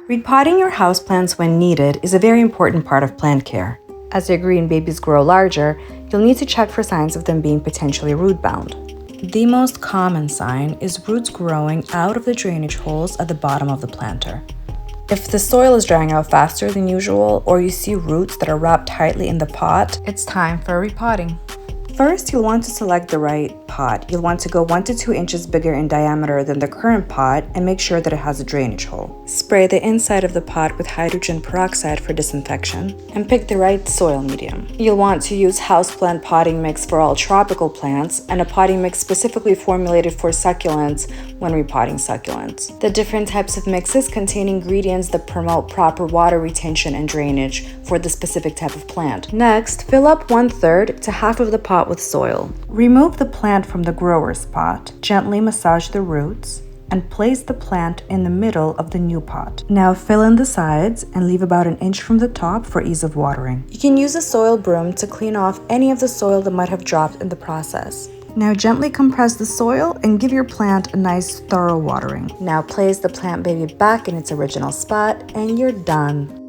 Repotting your houseplants when needed is a very important part of plant care. As your green babies grow larger, you'll need to check for signs of them being potentially root-bound. The most common sign is roots growing out of the drainage holes at the bottom of the planter. If the soil is drying out faster than usual, or you see roots that are wrapped tightly in the pot, it's time for repotting. First, you'll want to select the right pot. You'll want to go 1 to 2 inches bigger in diameter than the current pot and make sure that it has a drainage hole. Spray the inside of the pot with hydrogen peroxide for disinfection and pick the right soil medium. You'll want to use houseplant potting mix for all tropical plants and a potting mix specifically formulated for succulents when repotting succulents. The different types of mixes contain ingredients that promote proper water retention and drainage for the specific type of plant. Next, fill up 1/3 to half of the pot with soil. Remove the plant from the grower's pot, gently massage the roots, and place the plant in the middle of the new pot. Now fill in the sides and leave about 1 inch from the top for ease of watering. You can use a soil broom to clean off any of the soil that might have dropped in the process. Now gently compress the soil and give your plant a nice thorough watering. Now place the plant baby back in its original spot and you're done.